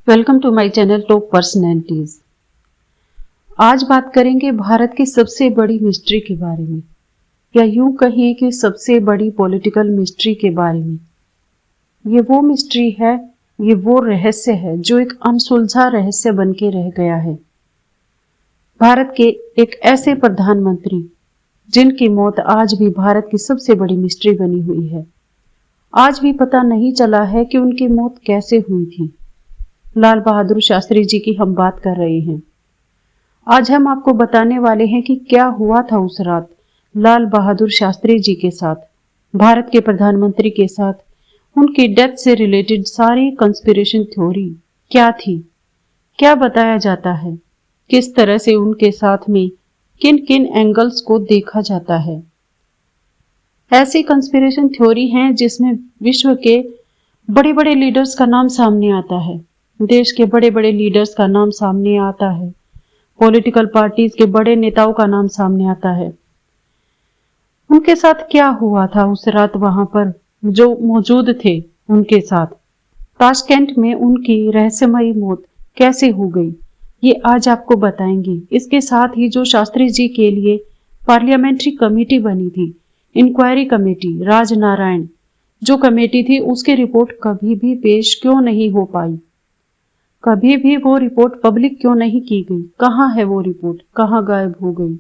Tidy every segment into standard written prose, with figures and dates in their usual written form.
Welcome to my channel top personalities. आज बात करेंगे भारत की सबसे बड़ी मिस्ट्री के बारे में, या यूं कहें कि सबसे बड़ी पॉलिटिकल मिस्ट्री के बारे में। ये वो मिस्ट्री है, ये वो रहस्य है जो एक अनसुलझा रहस्य बन के रह गया है। भारत के एक ऐसे प्रधानमंत्री जिनकी मौत आज भी भारत की सबसे बड़ी मिस्ट्री बनी हुई है। आज भी पता नहीं चला है कि उनकी मौत कैसे हुई थी। लाल बहादुर शास्त्री जी की हम बात कर रहे हैं। आज हम आपको बताने वाले हैं कि क्या हुआ था उस रात लाल बहादुर शास्त्री जी के साथ, भारत के प्रधानमंत्री के साथ। उनकी डेथ से रिलेटेड सारी कंस्पिरेशन थ्योरी क्या थी, क्या बताया जाता है, किस तरह से उनके साथ में किन किन एंगल्स को देखा जाता है। ऐसी कंस्पिरेशन थ्योरी हैं जिसमें विश्व के बड़े बड़े लीडर्स का नाम सामने आता है, देश के बड़े बड़े लीडर्स का नाम सामने आता है, पॉलिटिकल पार्टीज के बड़े नेताओं का नाम सामने आता है। उनके साथ क्या हुआ था उस रात वहां पर जो मौजूद थे उनके साथ। ताशकंद में उनकी रहस्यमयी मौत कैसे हो गई, ये आज आपको बताएंगे। इसके साथ ही जो शास्त्री जी के लिए पार्लियामेंट्री कमेटी बनी थी, इंक्वायरी कमेटी, राजनारायण जो कमेटी थी, उसकी रिपोर्ट कभी भी पेश क्यों नहीं हो पाई, कभी भी वो रिपोर्ट पब्लिक क्यों नहीं की गई, कहाँ है वो रिपोर्ट, कहाँ गायब हो गई,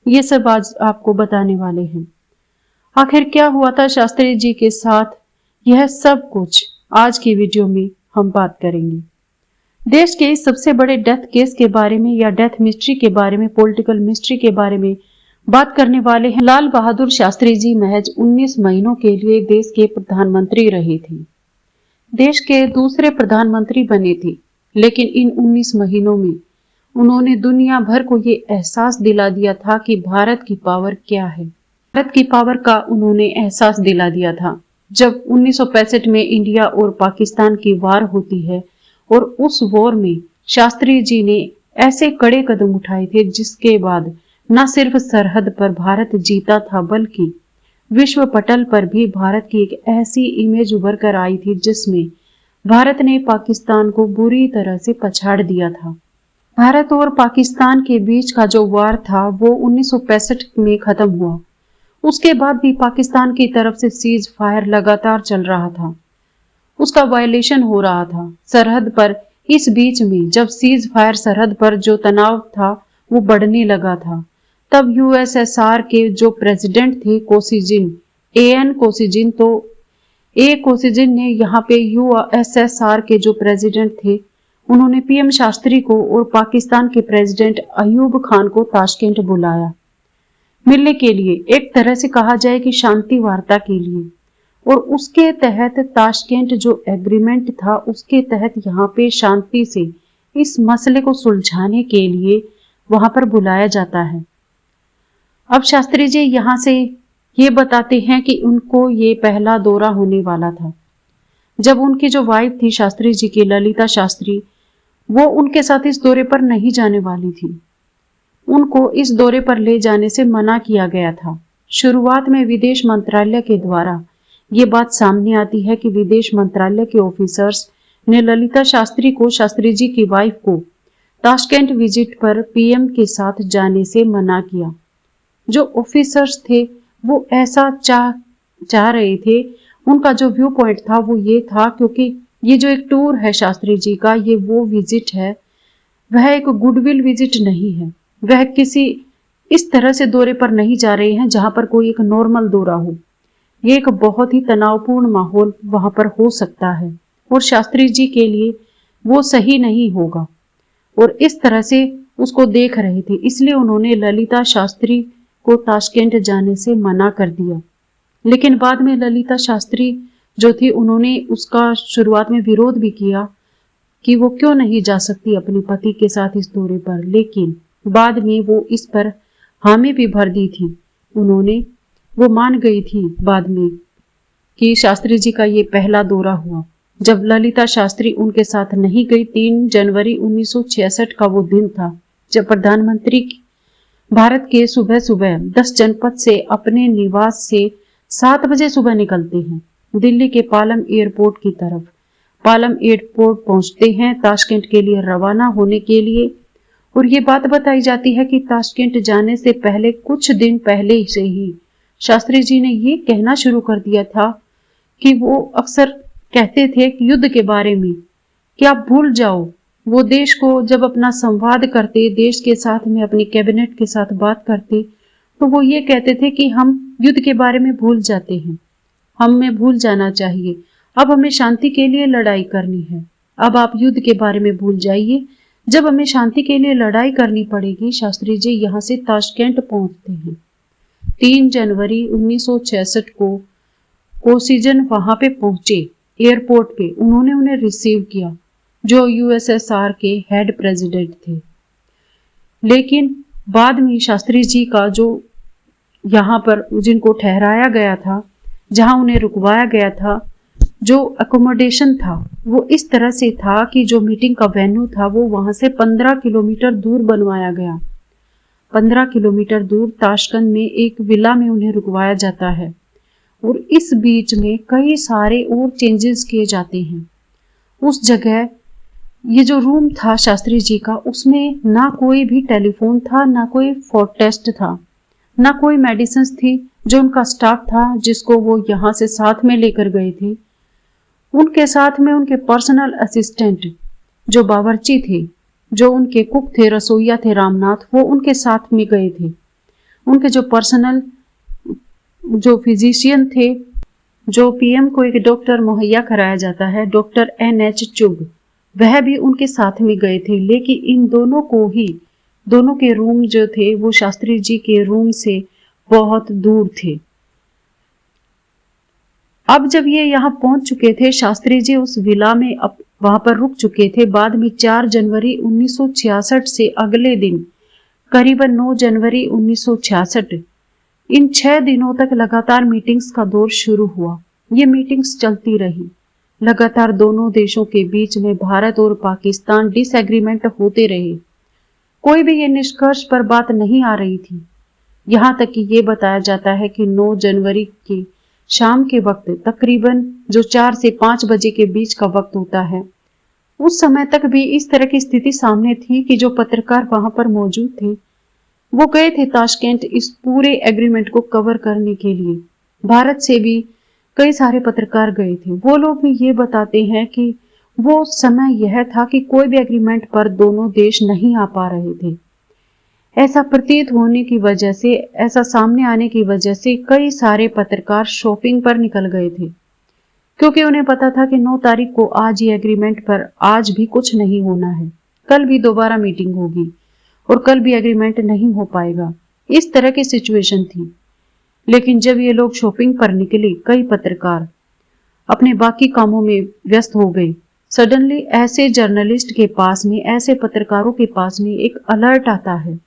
ये सब आज आपको बताने वाले हैं। आखिर क्या हुआ था शास्त्री जी के साथ, यह सब कुछ आज की वीडियो में हम बात करेंगे। देश के इस सबसे बड़े डेथ केस के बारे में या डेथ मिस्ट्री के बारे में, पॉलिटिकल मिस्ट्री के बारे में बात करने वाले हैं। लाल बहादुर शास्त्री जी महज 19 महीनों के लिए देश के प्रधानमंत्री रहे थे, देश के दूसरे प्रधानमंत्री बने थे, लेकिन इन 19 महीनों में उन्होंने दुनिया भर को ये एहसास दिला दिया था कि भारत की पावर क्या है। भारत की पावर का उन्होंने एहसास दिला दिया था जब 1965 में इंडिया और पाकिस्तान की वार होती है, और उस वॉर में शास्त्री जी ने ऐसे कड़े कदम उठाए थे जिसके बाद न सिर्फ सरहद पर भारत जीता था, बल्कि विश्व पटल पर भी भारत की एक ऐसी इमेज उभर कर आई थी जिसमें भारत ने पाकिस्तान को बुरी तरह से पछाड़ दिया था। भारत और पाकिस्तान के बीच का जो वार था वो 1965 में खत्म हुआ। उसके बाद भी पाकिस्तान की तरफ से सीज फायर लगातार चल रहा था, उसका वायलेशन हो रहा था सरहद पर। इस बीच में जब सीज फायर सरहद पर जो तनाव था वो बढ़ने लगा था, तब यूएसएसआर के जो प्रेसिडेंट थे कोसिजिन, एएन कोसिजिन, तो कोसिजिन ने यहाँ पे यूएसएसआर के जो प्रेसिडेंट थे उन्होंने पीएम शास्त्री को और पाकिस्तान के प्रेसिडेंट अयूब खान को ताशकंद बुलाया मिलने के लिए, एक तरह से कहा जाए कि शांति वार्ता के लिए। और उसके तहत ताशकंद जो एग्रीमेंट था उसके तहत यहाँ पे शांति से इस मसले को सुलझाने के लिए वहां पर बुलाया जाता है। अब शास्त्री जी यहाँ से ये बताते हैं कि उनको ये पहला दौरा होने वाला था जब उनकी जो वाइफ थी शास्त्री जी की, ललिता शास्त्री, वो उनके साथ इस दौरे पर नहीं जाने वाली थी। उनको इस दौरे पर ले जाने से मना किया गया था। शुरुआत में विदेश मंत्रालय के द्वारा ये बात सामने आती है कि विदेश मंत्रालय के ऑफिसर्स ने ललिता शास्त्री को, शास्त्री जी की वाइफ को, ताशकंद विजिट पर पीएम के साथ जाने से मना किया। जो ऑफिसर्स थे वो ऐसा चाह रहे थे, उनका जो व्यू पॉइंट था वो ये था, क्योंकि ये जो एक टूर है शास्त्री जी का, ये वो विजिट है, वह एक गुडविल विजिट नहीं है। वह किसी इस तरह से दौरे पर नहीं जा रहे हैं जहां पर कोई एक नॉर्मल दौरा हो। ये एक बहुत ही तनावपूर्ण माहौल वहां पर हो सकता है और शास्त्री जी के लिए वो सही नहीं होगा, और इस तरह से उसको देख रहे थे। इसलिए उन्होंने ललिता शास्त्री को ताशकंद जाने से मना कर दिया। लेकिन बाद में ललिता शास्त्री जो थी उन्होंने उसका शुरुआत में विरोध भी किया कि वो क्यों नहीं जा सकती अपने पति के साथ इस दौरे पर, लेकिन बाद में वो इस पर हामी भी भर दी थी। वो मान गई थी बाद में कि शास्त्री जी का ये पहला दौरा हुआ। जब ललिता शास्त्री उनके साथ नहीं गई, 3 जनवरी 1966 का वो दिन था जब प्रधानमंत्री भारत के सुबह सुबह 10 जनपद से अपने निवास से 7 बजे सुबह निकलते हैं दिल्ली के पालम एयरपोर्ट की तरफ। पालम एयरपोर्ट पहुंचते हैं ताशकंद के लिए रवाना होने के लिए। और ये बात बताई जाती है कि ताशकंद जाने से पहले कुछ दिन पहले से ही शास्त्री जी ने ये कहना शुरू कर दिया था कि वो अक्सर कहते थे कि युद्ध के बारे में कि आप भूल जाओ। वो देश को जब अपना संवाद करते, देश के साथ में अपनी कैबिनेट के साथ बात करते, तो वो ये कहते थे कि हम युद्ध के बारे में भूल जाते हैं, हमें भूल जाना चाहिए, अब हमें शांति के लिए लड़ाई करनी है। अब आप युद्ध के बारे में भूल जाइए, जब हमें शांति के लिए लड़ाई करनी पड़ेगी। शास्त्री जी यहाँ से ताशकंद पहुंचते हैं 3 जनवरी 1966 को। कोसिजन वहां पे पहुंचे एयरपोर्ट पे, उन्होंने उन्हें रिसीव किया जो यूएसएसआर के हेड प्रेसिडेंट थे। लेकिन बाद में शास्त्री जी का जो यहाँ पर जिनको ठहराया गया था, जहां उन्हें रुकवाया गया था, जो अकोमोडेशन था वो इस तरह से था कि जो मीटिंग का वेन्यू था वो वहां से 15 किलोमीटर दूर बनवाया गया। 15 किलोमीटर दूर ताशकंद में एक विला में उन्हें रुकवाया जाता है। और इस बीच में कई सारे और चेंजेस किए जाते हैं। उस जगह ये जो रूम था शास्त्री जी का, उसमें ना कोई भी टेलीफोन था, ना कोई फोर्ट टेस्ट था, ना कोई मेडिसिन थी। जो उनका स्टाफ था जिसको वो यहाँ से साथ में लेकर गए थे, उनके साथ में उनके पर्सनल असिस्टेंट जो बावर्ची थे, जो उनके कुक थे, रसोइया थे रामनाथ, वो उनके साथ में गए थे। उनके जो पर्सनल जो फिजिशियन थे, जो पीएम को एक डॉक्टर मुहैया कराया जाता है, डॉक्टर NH चुग, वह भी उनके साथ में गए थे। लेकिन इन दोनों को ही, दोनों के रूम जो थे वो शास्त्री जी के रूम से बहुत दूर थे। अब जब ये यहाँ पहुंच चुके थे, शास्त्री जी उस विला में वहां पर रुक चुके थे। बाद में 4 जनवरी 1966 से अगले दिन करीबन 9 जनवरी 1966, इन 6 दिनों तक लगातार मीटिंग्स का दौर शुरू हुआ। ये मीटिंग्स चलती रही लगातार। दोनों देशों के बीच में भारत और पाकिस्तान डिसएग्रीमेंट होते रहे। कोई भी ये निष्कर्ष पर बात नहीं आ रही थी। यहाँ तक कि ये बताया जाता है कि 9 जनवरी की शाम के वक्त, तकरीबन जो 4 से 5 बजे के बीच का वक्त होता है, उस समय तक भी इस तरह की स्थिति सामने थी कि जो पत्रकार वहां पर मौजूद थे वो गए थे ताशकंद इस पूरे एग्रीमेंट को कवर करने के लिए। भारत से भी कई सारे पत्रकार गए थे। वो लोग भी ये बताते हैं कि वो समय यह था कि कोई भी एग्रीमेंट पर दोनों देश नहीं आ पा रहे थे। ऐसा प्रतीत होने की वजह से, ऐसा सामने आने की वजह से कई सारे पत्रकार शॉपिंग पर निकल गए थे, क्योंकि उन्हें पता था कि 9 तारीख को आज ही एग्रीमेंट पर आज भी कुछ नहीं होना है, कल भी दोबारा मीटिंग होगी और कल भी एग्रीमेंट नहीं हो पाएगा। इस तरह की सिचुएशन थी। लेकिन जब ये लोग शॉपिंग पर निकले, कई पत्रकार अपने बाकी कामों में व्यस्त हो गए। सडनली ऐसे जर्नलिस्ट के पास में, ऐसे पत्रकारों के पास में एक अलर्ट आता है।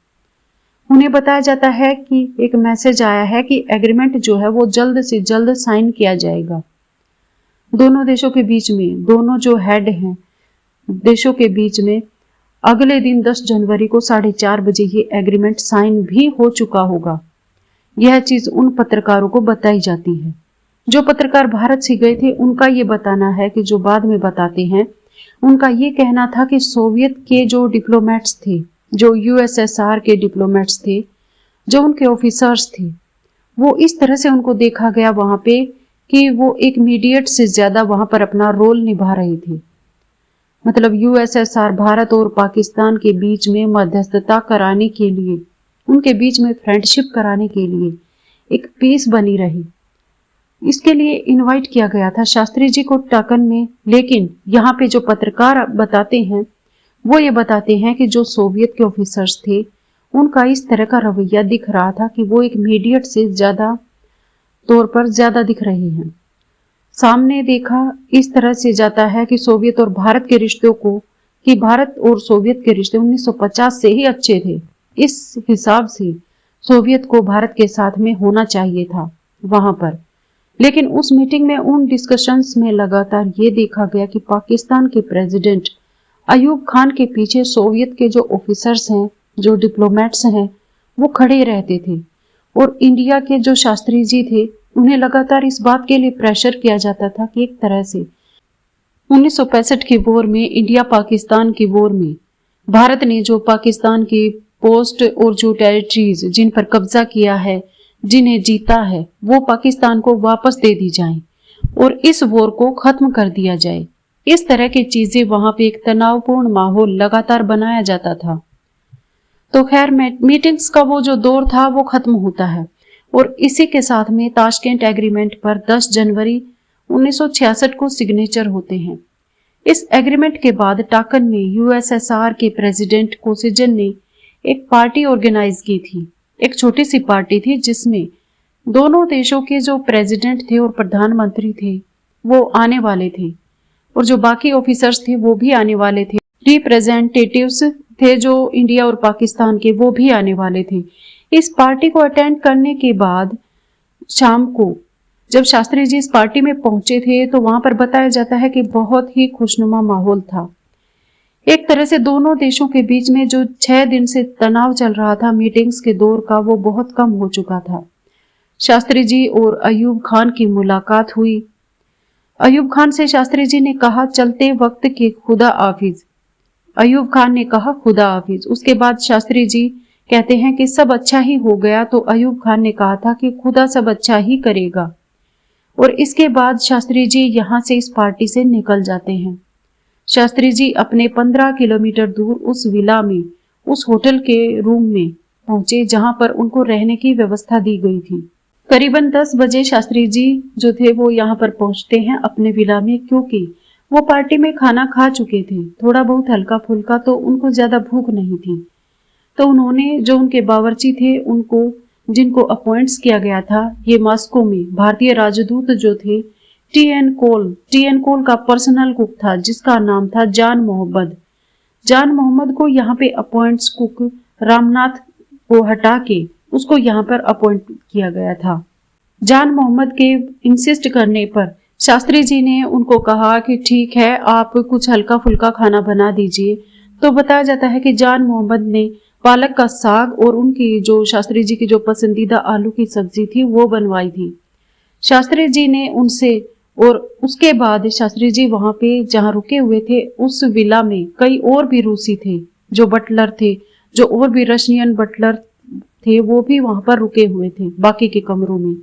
उन्हें बताया जाता है कि एक मैसेज आया है कि एग्रीमेंट जो है वो जल्द से जल्द साइन किया जाएगा। दोनों देशों के बीच में, दोनों जो हेड हैं देशों के बीच में, अगले दिन 10 जनवरी को 4:30 बजे ये एग्रीमेंट साइन भी हो चुका होगा। यह चीज उन पत्रकारों को बताई जाती है। जो पत्रकार भारत से गए थे उनका ये बताना है कि जो बाद में बताते हैं, उनका ये कहना था कि सोवियत के जो डिप्लोमेट्स थे, जो यूएसएसआर के डिप्लोमेट्स थे, जो उनके ऑफिसर्स थे, वो इस तरह से उनको देखा गया वहां पे कि वो एक मीडिएट से ज्यादा वहां पर अपना रोल निभा रहे थे। मतलब यूएसएसआर भारत और पाकिस्तान के बीच में मध्यस्थता कराने के लिए, उनके बीच में फ्रेंडशिप कराने के लिए एक पीस बनी रही, इसके लिए इनवाइट किया गया था शास्त्री जी को टाकन में। लेकिन यहाँ पे जो पत्रकार बताते हैं वो ये बताते हैं कि जो सोवियत के ऑफिसर्स थे उनका इस तरह का रवैया दिख रहा था कि वो एक मीडिएट से ज्यादा तौर पर ज्यादा दिख रहे हैं। सामने देखा इस तरह से जाता है कि सोवियत और भारत के रिश्तों को, कि भारत और सोवियत के रिश्ते 1950 से ही अच्छे थे। इस हिसाब से सोवियत को भारत के साथ में होना चाहिए था वहां पर। लेकिन उस मीटिंग में, उन डिस्कशंस में लगातार ये देखा गया कि पाकिस्तान के प्रेसिडेंट अयूब खान के पीछे सोवियत के जो ऑफिसर्स हैं, जो डिप्लोमेट्स हैं, वो खड़े रहते थे। और इंडिया के जो शास्त्री जी थे, उन्हें लगातार इस बात के लिए प्रेशर किया जाता था कि एक तरह से 1965 की वॉर में, इंडिया पाकिस्तान की वॉर में भारत ने जो पाकिस्तान की पोस्ट और जो टेरिटरीज जिन पर कब्जा किया है, जिन्हें जीता है, वो पाकिस्तान को वापस दे दी जाए और इस वॉर को खत्म कर दिया जाए। इस तरह की चीजें वहां पे एक तनावपूर्ण माहौल लगातार बनाया जाता था। तो खैर मीटिंग्स का वो जो दौर था वो खत्म होता है और इसी के साथ में ताशकेंट एग्रीमेंट पर 10 जनवरी 1966 को सिग्नेचर होते हैं। इस एग्रीमेंट के बाद टाकन में यूएसएसआर के प्रेसिडेंट कोसिजन ने एक पार्टी ऑर्गेनाइज की थी। एक छोटी सी पार्टी थी जिसमें दोनों देशों के जो प्रेसिडेंट थे और प्रधानमंत्री थे वो आने वाले थे और जो बाकी ऑफिसर्स थे वो भी आने वाले थे। रिप्रेजेंटेटिव्स थे जो इंडिया और पाकिस्तान के, वो भी आने वाले थे। इस पार्टी को अटेंड करने के बाद शाम को जब शास्त्री जी इस पार्टी में पहुंचे थे तो वहां पर बताया जाता है कि बहुत ही खुशनुमा माहौल था। एक तरह से दोनों देशों के बीच में जो 6 दिन से तनाव चल रहा था मीटिंग्स के दौर का, वो बहुत कम हो चुका था। शास्त्री जी और अयूब खान की मुलाकात हुई। अयूब खान से शास्त्री जी ने कहा चलते वक्त के खुदा हाफिज। अयूब खान ने कहा खुदा हाफिज। उसके बाद शास्त्री जी कहते हैं कि सब अच्छा ही हो गया, तो अयूब खान ने कहा था कि खुदा सब अच्छा ही करेगा। और इसके बाद शास्त्री जी यहाँ से इस पार्टी से निकल जाते हैं। शास्त्री जी अपने 15 किलोमीटर दूर उस विला में, उस होटल के रूम में पहुंचे जहां पर उनको रहने की व्यवस्था दी गई थी। करीबन 10 बजे शास्त्री जी जो थे वो यहाँ पर पहुंचते हैं अपने विला में, क्योंकि वो पार्टी में खाना खा चुके थे, थोड़ा बहुत हल्का फुल्का, तो उनको ज्यादा भूख नहीं थी। तो उन्होंने जो उनके बावर्ची थे उनको, जिनको अपॉइंट्स किया गया था, ये मॉस्को में भारतीय राजदूत जो थे टी एन कोल का पर्सनल कुक था जिसका नाम था जान मोहम्मद। जान मोहम्मद को यहाँ पे अपॉइंट्स कुक रामनाथ को हटा के उसको यहाँ पर अपॉइंट किया गया था। जान मोहम्मद के इंसिस्ट करने पर शास्त्री जी ने उनको कहा कि ठीक है, आप कुछ हल्का फुल्का खाना बना दीजिए। तो बताया जाता है कि जान मोहम्मद ने पालक का साग और उनकी जो शास्त्री जी की जो पसंदीदा आलू की सब्जी थी वो बनवाई थी शास्त्री जी ने उनसे। और उसके बाद शास्त्री जी वहां पे जहां रुके हुए थे उस विला में कई और भी रूसी थे जो बटलर थे, जो और भी रशियन बटलर थे, वो भी वहां पर रुके हुए थे बाकी के कमरों में।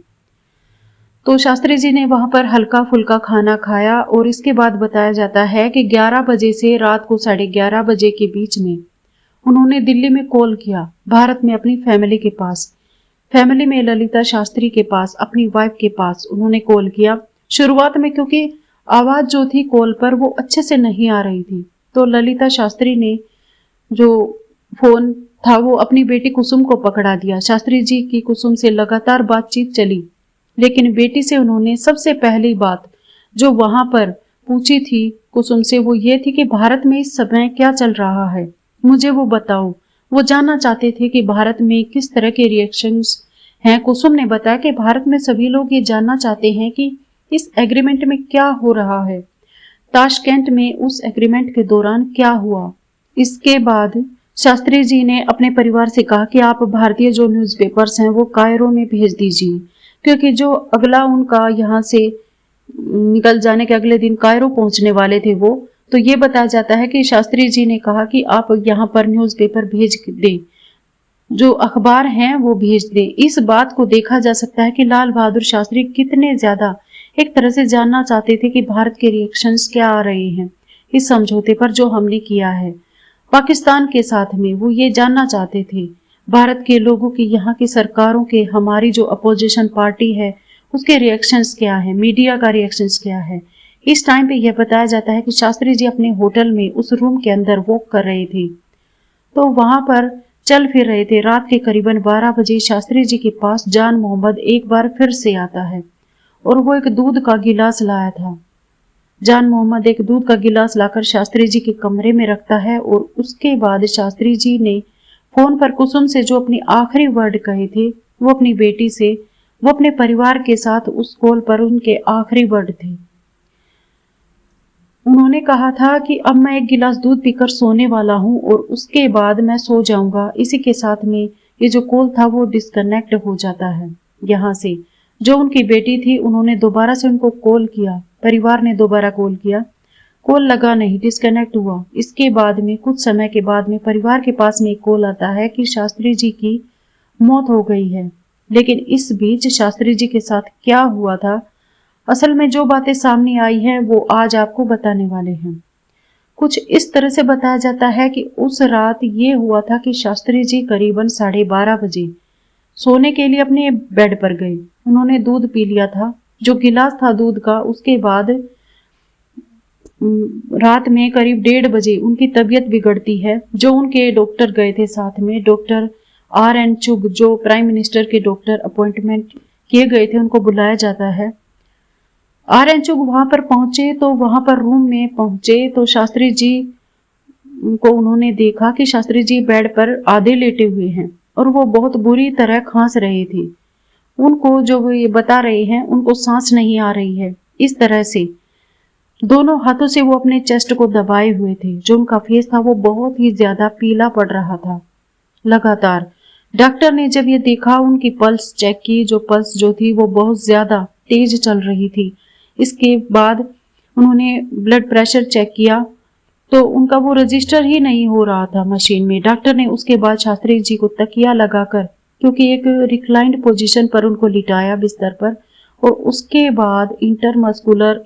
तो शास्त्री जी ने वहां पर हल्का फुल्का खाना खाया और इसके बाद बताया जाता है कि 11 बजे से रात को 11:30 बजे के बीच में उन्होंने दिल्ली में कॉल किया, भारत में अपनी फैमिली के पास, फैमिली में ललिता शास्त्री के पास, अपनी वाइफ के पास उन्होंने कॉल किया। शुरुआत में क्योंकि आवाज जो थी कॉल पर वो अच्छे से नहीं आ रही थी, तो ललिता शास्त्री ने जो फोन था वो अपनी बेटी कुसुम को पकड़ा दिया। शास्त्री जी की कुसुम से लगातार बातचीत चली, लेकिन बेटी से उन्होंने सबसे पहली बात जो वहां पर पूछी थी कुसुम से वो ये थी कि भारत में इस समय क्या चल रहा है, मुझे वो बताओ। वो जानना चाहते थे कि भारत में किस तरह के रिएक्शंस हैं। कुसुम ने बताया कि भारत में सभी लोग ये जानना चाहते हैं कि इस एग्रीमेंट में क्या हो रहा है, ताशकेंट में उस एग्रीमेंट के दौरान क्या हुआ। इसके बाद शास्त्री जी ने अपने परिवार से कहा कि आप भारतीय जो न्यूज़पेपर्स हैं वो कायरो में भेज दीजिए, क्योंकि जो अगला उनका यहाँ से निकल जाने के अगले दिन कायरो पहुंचने वाले थे वो। तो ये बताया जाता है कि शास्त्री जी ने कहा कि आप यहाँ पर न्यूज़पेपर भेज दें, जो अखबार हैं वो भेज दें। इस बात को देखा जा सकता है कि लाल बहादुर शास्त्री कितने ज्यादा एक तरह से जानना चाहते थे कि भारत के रिएक्शंस क्या आ रहे हैं इस समझौते पर जो हमने किया है पाकिस्तान के साथ में। वो ये जानना चाहते थे भारत के लोगों की, यहाँ की सरकारों के, हमारी जो अपोजिशन पार्टी है उसके रिएक्शंस क्या है, मीडिया का रिएक्शंस क्या है। इस टाइम पे यह बताया जाता है कि शास्त्री जी अपने होटल में उस रूम के अंदर वॉक कर रहे थे, तो वहां पर चल फिर रहे थे। रात के करीबन 12 बजे शास्त्री जी के पास जान मोहम्मद एक बार फिर से आता है और वो एक दूध का गिलास लाया था। जान मोहम्मद एक दूध का गिलास लाकर शास्त्री जी के कमरे में रखता है और उसके बाद शास्त्री जी ने फोन पर कुसुम से जो अपनी आखिरी वर्ड कहे थे वो अपनी बेटी से, वो अपने परिवार के साथ उस कॉल पर उनके आखिरी वर्ड थे। उन्होंने कहा था कि अब मैं एक गिलास दूध पीकर सोने वाला हूं और उसके बाद मैं सो जाऊंगा। इसी के साथ में ये जो कॉल था वो डिस्कनेक्ट हो जाता है। यहाँ से जो उनकी बेटी थी उन्होंने दोबारा से उनको कॉल किया, परिवार ने दोबारा कॉल किया। कॉल लगा नहीं, डिस्कनेक्ट हुआ। इसके बाद में कुछ समय के बाद में परिवार के पास में एक कॉल आता है कि शास्त्री जी की मौत हो गई है। लेकिन इस बीच शास्त्री जी के साथ क्या हुआ था, असल में जो बातें सामने आई हैं वो आज आपको बताने वाले हैं। कुछ इस तरह से बताया जाता है कि उस रात ये हुआ था कि शास्त्री जी करीबन 12:30 बजे सोने के लिए अपने बेड पर गए। उन्होंने दूध पी लिया था, जो गिलास था दूध का। उसके बाद रात में करीब 1:30 बजे उनकी तबीयत बिगड़ती है। जो उनके डॉक्टर गए थे साथ में, डॉक्टर RN चुग, जो प्राइम मिनिस्टर के डॉक्टर अपॉइंटमेंट किए गए थे, उनको बुलाया जाता है। RN चुग वहां पर पहुंचे तो वहां पर रूम में पहुंचे तो शास्त्री जी को उन्होंने देखा कि शास्त्री जी बेड पर आधे लेटे हुए हैं और वो बहुत बुरी तरह खांस रहे थे। उनको जो वो ये बता रहे हैं, उनको सांस नहीं आ रही है। इस तरह से दोनों हाथों से वो अपने चेस्ट को दबाए हुए थे। जो उनका फेस था वो बहुत ही ज्यादा पीला पड़ रहा था लगातार। डॉक्टर ने जब ये देखा, उनकी पल्स चेक की। जो पल्स जो थी वो बहुत ज्यादा तेज चल रही थी। इसके बाद उन्होंने ब्लड प्रेशर चेक किया तो उनका वो रजिस्टर ही नहीं हो रहा था मशीन में। डॉक्टर ने उसके बाद शास्त्री जी को तकिया लगाकर, क्योंकि एक रिक्लाइंड पोजीशन पर उनको लिटाया बिस्तर पर, और उसके बाद इंट्रामस्कुलर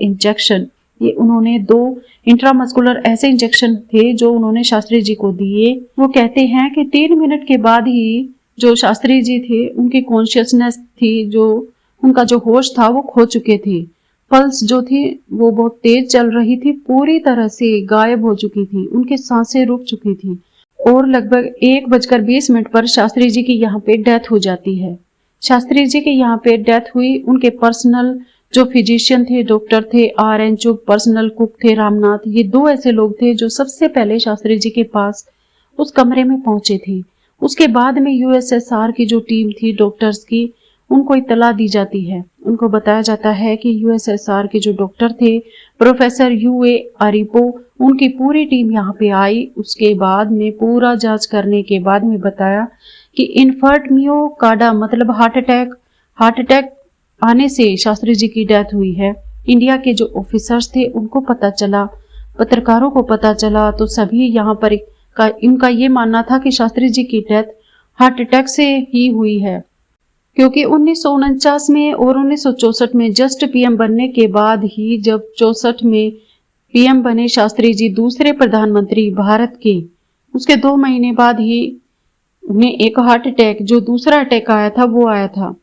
इंजेक्शन, ये उन्होंने 2 इंट्रामस्कुलर ऐसे इंजेक्शन थे जो उन्होंने शास्त्री जी को दिए। वो कहते हैं कि 3 मिनट के बाद ही जो शास्त्री जी थे, उनकी कॉन्शियसनेस थी, जो उनका जो होश था वो खो चुके थे। पल्स जो थी वो बहुत तेज चल रही थी, पूरी तरह से गायब हो चुकी थी, उनकी सांसें रुक चुकी थी। और लगभग 1:20 पर शास्त्री जी की यहाँ पे डेथ हो जाती है। शास्त्री जी के यहाँ पे डेथ हुई। उनके पर्सनल जो फिजिशियन थे, डॉक्टर थे, RN चुग, पर्सनल कुक थे रामनाथ, ये 2 ऐसे लोग थे जो सबसे पहले शास्त्री जी के पास उस कमरे में पहुंचे थे। उसके बाद में USSR की जो टीम थी डॉक्टर्स की, उनको इत्तला दी जाती है। उनको बताया जाता है कि USSR के जो डॉक्टर थे, प्रोफेसर UA अरिपो, उनकी पूरी टीम यहाँ पे आई। उसके बाद में पूरा जांच करने के बाद में बताया कि इन्फर्ट मियोकार्डा मतलब हार्ट अटैक आने से शास्त्री जी की डेथ हुई है। इंडिया के जो ऑफिसर्स थे उनको पता चला, पत्रकारों को पता चला, तो सभी यहाँ पर इनका ये मानना था कि शास्त्री जी की डेथ हार्ट अटैक से ही हुई है, क्योंकि 1949 में और 1964 में जस्ट PM बनने के बाद ही, जब 64 में PM बने शास्त्री जी, दूसरे प्रधानमंत्री भारत के, उसके 2 महीने बाद ही उन्हें एक हार्ट अटैक, जो दूसरा अटैक आया था वो आया था।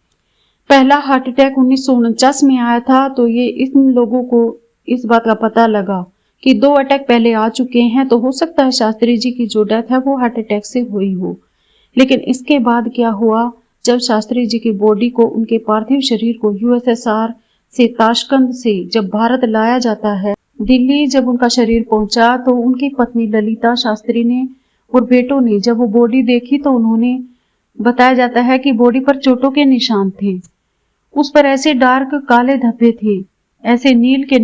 पहला हार्ट अटैक 1949 में आया था, तो ये इन लोगों को इस बात का पता लगा कि 2 अटैक पहले आ चुके हैं, तो हो सकता है शास्त्री जी की जो डेथ है वो हार्ट अटैक से हुई हो। लेकिन इसके बाद क्या हुआ, जब शास्त्री जी की बॉडी को, उनके पार्थिव शरीर को USSR से ताशकंद से जब भारत लाया जाता है, दिल्ली जब उनका शरीर पहुंचा तो उनकी पत्नी ललिता शास्त्री ने और बेटों ने जब वो बॉडी देखी तो उन्होंने, बताया जाता है कि बॉडी पर चोटों के निशान थे। उस पर ऐसे डार्क काले धब्बे थे, ऐसे नीले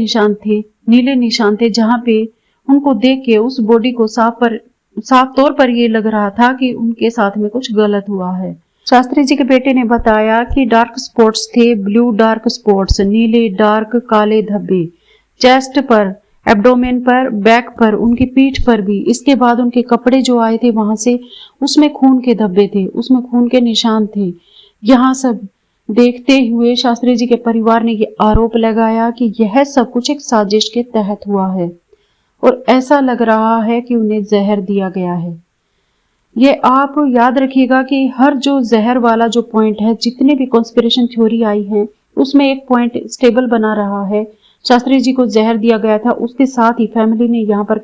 निशान थे, जहां पे उनको देख के उस बॉडी को साफ तौर पर ये लग रहा था कि उनके साथ में कुछ गलत हुआ है। शास्त्री जी के बेटे ने बताया कि डार्क स्पॉट्स थे, ब्लू डार्क स्पॉट्स, नीले डार्क काले धब्बे चेस्ट पर, एब्डोमेन पर, बैक पर, उनकी पीठ पर भी। इसके बाद उनके कपड़े जो आए थे वहां से, उसमें खून के धब्बे थे, उसमें खून के निशान थे। यहाँ सब देखते हुए शास्त्री जी के परिवार ने ये आरोप लगाया कि यह सब कुछ एक साजिश के तहत हुआ है और ऐसा लग रहा है कि उन्हें जहर दिया गया है। ये आप याद रखिएगा कि हर जो जहर वाला जो पॉइंट है, जितने भी कॉन्स्पिरेशन थ्योरी आई है, उसमें एक पॉइंट स्टेबल बना रहा है। शास्त्री जी को जहर दिया गया था, उसके साथ ही फैमिली ने यहाँ पर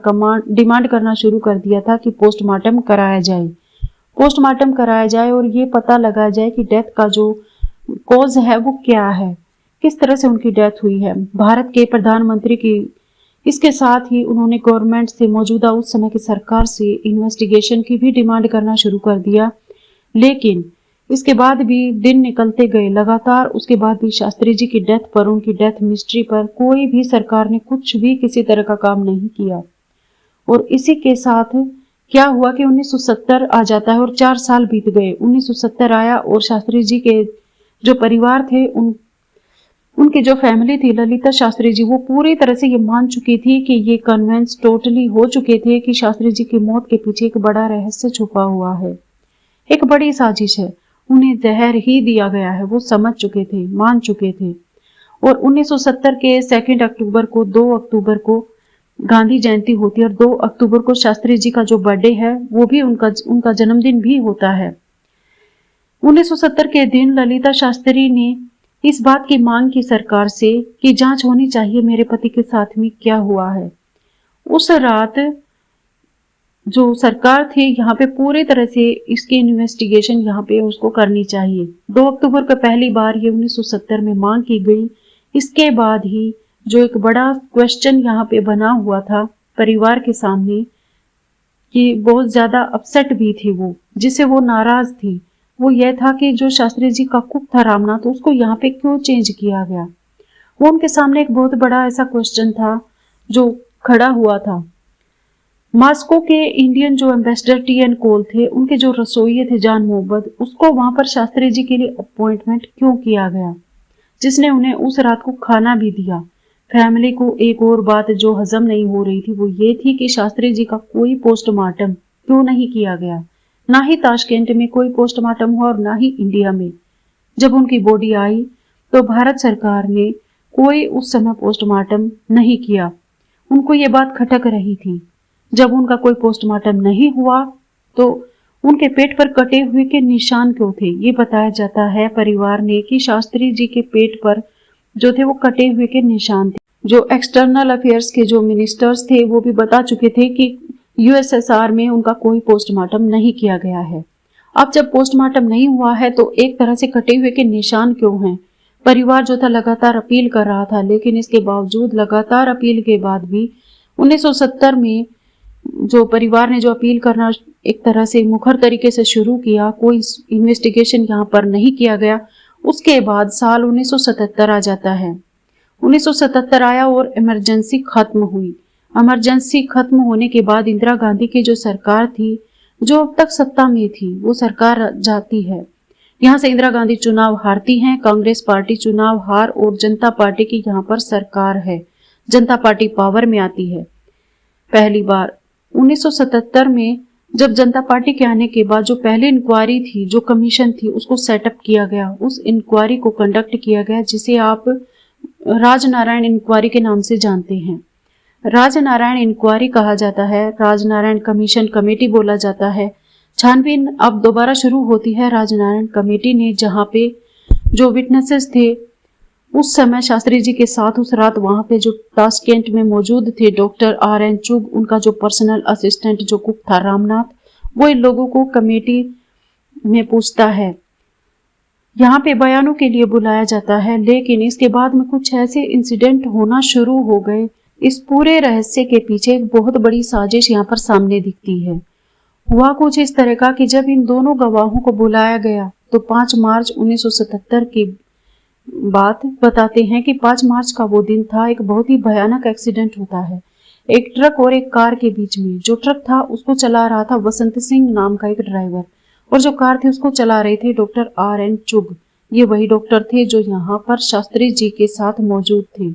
डिमांड करना शुरू कर दिया था कि पोस्टमार्टम कराया जाए और ये पता लगाया जाए कि डेथ का जो कॉज है वो क्या है, किस तरह से उनकी डेथ हुई है। भारत के प्रधानमंत्री की, इसके साथ ही उन्होंने गवर्नमेंट से, मौजूदा उस समय की सरकार से इन्वेस्टिगेशन की भी डिमांड करना शुरू कर दिया। लेकिन इसके बाद भी दिन निकलते गए लगातार, उसके बाद भी शास्त्री जी की डेथ पर, उनकी डेथ मिस्ट्री पर कोई भी सरकार ने कुछ भी किसी तरह का काम नहीं किया। और इसी के साथ क्या हुआ कि 1970 आ जाता है और 4 साल बीत गए। 1970 आया और शास्त्री जी के जो परिवार थे उनकी जो फैमिली थी ललिता शास्त्री जी, वो पूरी तरह से ये मान चुकी थी कि ये कन्विंस टोटली हो चुके थे कि शास्त्री जी की मौत के पीछे एक बड़ा रहस्य छुपा हुआ है, एक बड़ी साजिश है। उन्हें जहर ही दिया गया है, वो समझ चुके थे, मान चुके थे। और 1970 के 2 अक्टूबर को, 2 अक्टूबर को गांधी जयंती होती है और 2 अक्टूबर को शास्त्री जी का जो बर्थडे है वो भी उनका जन्मदिन भी होता है। 1970 के दिन ललिता शास्त्री ने इस बात की मांग की सरकार से कि जांच होनी चाहिए मेरे पति के साथ में क्या हुआ है। उस रात जो सरकार थी यहाँ पे पूरी तरह से इसकी इन्वेस्टिगेशन यहाँ पे उसको करनी चाहिए। 2 अक्टूबर को पहली बार ये 1970 में मांग की गई। इसके बाद ही जो एक बड़ा क्वेश्चन यहाँ पे बना हुआ था परिवार के सामने कि बहुत ज्यादा अपसेट भी थे वो, जिससे वो नाराज थी, वो यह था कि जो शास्त्री जी का कुक था रामनाथ, उसको यहाँ पे क्यों चेंज किया गया। वो उनके सामने एक बहुत बड़ा ऐसा क्वेश्चन था जो खड़ा हुआ था। मॉस्को के इंडियन जो एम्बेसडर टी.एन. कोल थे, उनके जो रसोइये थे जान मोहब्बत, उसको वहां पर शास्त्री जी के लिए अपॉइंटमेंट क्यों किया गया, जिसने उन्हें उस रात को खाना भी दिया। फैमिली को एक और बात जो हजम नहीं हो रही थी वो ये थी कि शास्त्री जी का कोई पोस्टमार्टम क्यों नहीं किया गया। ना ही ताशकेंट में कोई पोस्टमार्टम हुआ और ना ही इंडिया में। जब उनकी बॉडी आई तो भारत सरकार ने कोई उस समय पोस्टमार्टम नहीं किया। उनको ये बात खटक रही थी। जब उनका कोई पोस्टमार्टम नहीं हुआ तो उनके पेट पर कटे हुए के निशान क्यों थे। ये बताया जाता है परिवार ने कि शास्त्री जी के पेट पर जो थे वो कटे हुए के निशान थे। जो एक्सटर्नल अफेयर्स के जो मिनिस्टर्स थे वो भी बता चुके थे कि यूएसएसआर में उनका कोई पोस्टमार्टम नहीं किया गया है। अब जब पोस्टमार्टम नहीं हुआ है तो एक तरह से कटे हुए के निशान क्यों हैं। परिवार जो था लगातार अपील कर रहा था, लेकिन इसके बावजूद लगातार अपील के बाद भी 1970 में जो परिवार ने जो अपील करना एक तरह से मुखर तरीके से शुरू किया, कोई इन्वेस्टिगेशन यहाँ पर नहीं किया गया। उसके बाद साल 1977 आ जाता है। 1977 आया और इमरजेंसी खत्म हुई। इमरजेंसी खत्म होने के बाद इंदिरा गांधी की जो सरकार थी, जो अब तक सत्ता में थी, वो सरकार जाती है। यहाँ से इंदिरा गांधी चुनाव हारती हैं, कांग्रेस पार्टी चुनाव हार और जनता पार्टी की यहाँ पर सरकार है। जनता पार्टी पावर में आती है पहली बार 1977 में। जब जनता पार्टी के आने के बाद जो पहली इंक्वायरी थी, जो कमीशन थी, उसको सेटअप किया गया। उस इंक्वायरी को कंडक्ट किया गया जिसे आप राजनारायण इंक्वायरी के नाम से जानते हैं। राजनारायण इंक्वायरी कहा जाता है, राजनारायण कमीशन कमेटी बोला जाता है। छानबीन अब दोबारा शुरू होती है राजनारायण कमेटी ने, जहाँ पे जो विटनेसेस थे उस समय शास्त्री जी के साथ उस रात वहां पे जो ताशकेंट में मौजूद थे डॉक्टर R.N. चुग, उनका जो पर्सनल असिस्टेंट जो कुक था रामनाथ, वो इन लोगों को कमेटी में पूछता है। यहाँ पे बयानों के लिए बुलाया जाता है, लेकिन इसके बाद में कुछ ऐसे इंसिडेंट होना शुरू हो गए। इस पूरे रहस्य के पीछे एक बहुत बड़ी साजिश यहाँ पर सामने दिखती है। हुआ कुछ इस तरह का कि जब इन दोनों गवाहों को बुलाया गया तो 5 मार्च 1977 की बात बताते हैं कि 5 मार्च का वो दिन था। एक बहुत ही भयानक एक्सीडेंट होता है एक ट्रक और एक कार के बीच में। जो ट्रक था उसको चला रहा था वसंत सिंह नाम का एक ड्राइवर, और जो कार थी उसको चला रहे थे डॉक्टर R.N. चुग। ये वही डॉक्टर थे जो यहाँ पर शास्त्री जी के साथ मौजूद थे,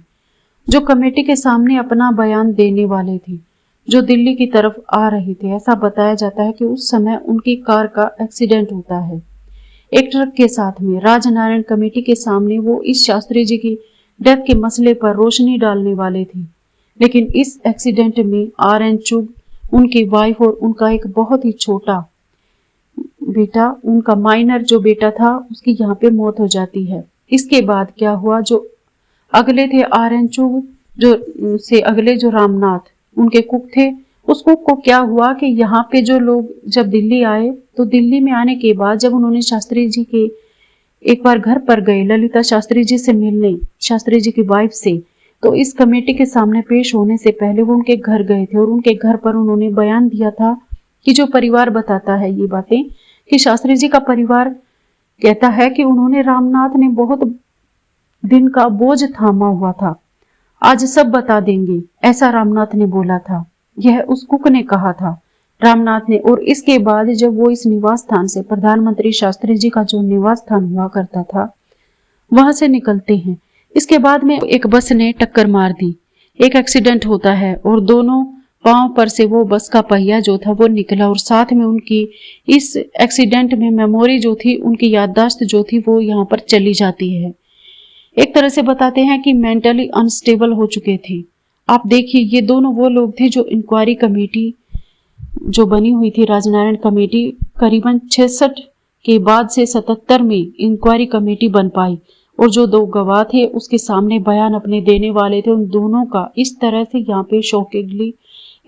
जो कमेटी के सामने अपना बयान देने वाले थे, जो दिल्ली की तरफ आ रहे थे। ऐसा बताया जाता है कि उस समय उनकी कार का एक्सीडेंट होता है एक ट्रक के साथ में। राजनारायण कमेटी के सामने वो इस शास्त्री जी की डेथ के मसले पर रोशनी डालने वाले थे, लेकिन इस एक्सीडेंट में R.N. चुग, उनकी वाइफ और उनका एक बहुत ही छोटा बेटा, उनका माइनर जो बेटा था, उसकी यहाँ पे मौत हो जाती है। इसके बाद क्या हुआ, जो अगले थे R.N. चुग, जो से अगले जो रामनाथ उनके कुक थे, उस कुक को क्या हुआ कि यहाँ पे जो लोग जब दिल्ली आए तो दिल्ली में आने के बाद जब उन्होंने शास्त्री जी के एक बार घर पर गए ललिता शास्त्री जी से मिलने, शास्त्री जी की वाइफ से, तो इस कमेटी के सामने पेश होने से पहले वो उनके घर गए थे और उनके घर पर उन्होंने बयान दिया था कि जो परिवार बताता है ये बातें कि शास्त्री जी का परिवार कहता है कि उन्होंने रामनाथ ने बहुत दिन का बोझ थामा हुआ था, आज सब बता देंगे, ऐसा रामनाथ ने बोला था। यह उस कुक ने कहा था रामनाथ ने। और इसके बाद जब वो इस निवास स्थान से, प्रधानमंत्री शास्त्री जी का जो निवास स्थान हुआ करता था, वहां से निकलते हैं। इसके बाद में एक बस ने टक्कर मार दी, एक एक्सीडेंट होता है और दोनों पांव पर से वो बस का पहिया जो था वो निकला और साथ में उनकी इस एक्सीडेंट में मेमोरी जो थी, उनकी याददाश्त जो थी वो यहाँ पर चली जाती है। एक तरह से बताते हैं कि मेंटली अनस्टेबल हो चुके थे। आप देखिए, ये दोनों वो लोग थे जो इंक्वायरी कमेटी जो बनी हुई थी, राजनारायण कमेटी, करीबन 66 के बाद से 77 में इंक्वायरी कमेटी बन पाई और जो दो गवाह थे उसके सामने बयान अपने देने वाले थे, उन दोनों का इस तरह से यहाँ पे शॉकिंगली,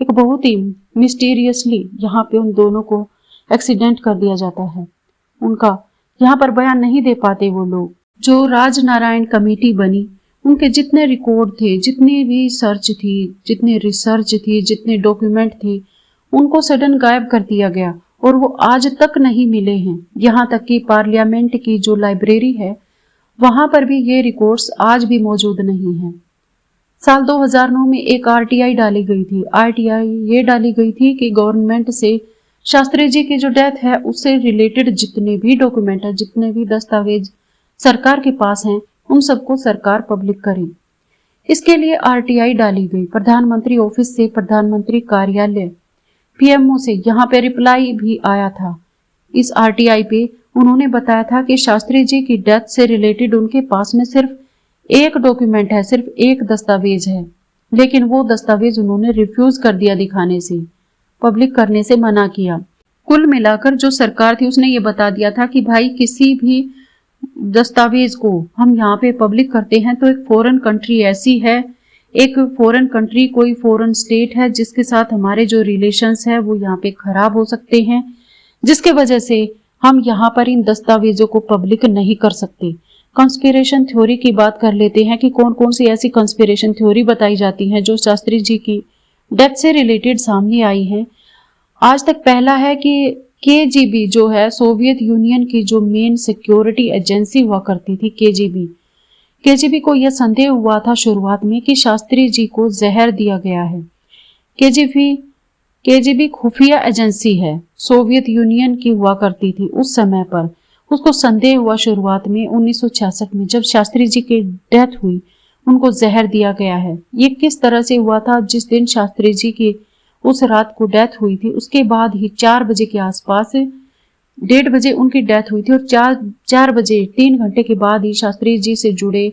एक बहुत ही मिस्टीरियसली यहाँ पे उन दोनों को एक्सीडेंट कर दिया जाता है। उनका यहाँ पर बयान नहीं दे पाते वो लोग। जो राजनारायण कमेटी बनी, उनके जितने रिकॉर्ड थे, जितनी भी सर्च थी, जितने रिसर्च थी, जितने डॉक्यूमेंट थे, उनको सडन गायब कर दिया गया और वो आज तक नहीं मिले हैं। यहाँ तक कि पार्लियामेंट की जो लाइब्रेरी है वहां पर भी ये रिकॉर्ड्स आज भी मौजूद नहीं है। साल 2009 में एक आरटीआई डाली गई थी। आरटीआई ये डाली गई थी कि गवर्नमेंट से शास्त्री जी की जो डेथ है उससे रिलेटेड जितने भी डॉक्यूमेंट है, जितने भी दस्तावेज सरकार के पास हैं, उन सबको सरकार पब्लिक करे। इसके लिए आरटीआई डाली गई। प्रधानमंत्री ऑफिस से, प्रधानमंत्री कार्यालय, पीएमओ से यहाँ पे रिप्लाई भी आया था। इस आरटीआई पे उन्होंने बताया था कि शास्त्री जी की डेथ से रिलेटेड उनके पास में सिर्फ एक डॉक्यूमेंट है, सिर्फ एक दस्तावेज है, लेकिन वो दस्तावेज उन्होंने रिफ्यूज कर दिया दिखाने से, पब्लिक करने से मना किया। कुल मिलाकर जो सरकार थी उसने ये बता दिया था कि भाई किसी भी दस्तावेज को हम यहाँ पे पब्लिक करते हैं तो एक फॉरेन कंट्री ऐसी है, एक फॉरेन कंट्री, कोई फॉरेन स्टेट है जिसके साथ हमारे जो रिलेशंस है वो यहाँ पे खराब हो सकते हैं, जिसके वजह से हम यहाँ पर इन दस्तावेजों को पब्लिक नहीं कर सकते। कंस्पिरेशन थ्योरी की बात कर लेते हैं कि कौन कौन सी ऐसी कंस्पिरेशन थ्योरी बताई जाती हैं जो शास्त्री जी की डेथ से रिलेटेड सामने आई है। आज तक पहला है कि केजीबी जो है, सोवियत यूनियन की जो मेन सिक्योरिटी एजेंसी हुआ करती थी, केजीबी को यह संदेह हुआ था शुरुआत में कि शास्त्री जी को जहर दिया गया है। केजीबी खुफिया एजेंसी है, सोवियत यूनियन की हुआ करती थी उस समय पर। उसको संदेह हुआ शुरुआत में 1966 में जब शास्त्री जी की डेथ हुई, उनको जहर दिया गया है। ये किस तरह से हुआ था? जिस दिन शास्त्री जी की उस रात को डेथ हुई थी उसके बाद ही 4 बजे के आसपास, 1:30 बजे उनकी डेथ हुई थी और 4 बजे 3 घंटे के बाद ही शास्त्री जी से जुड़े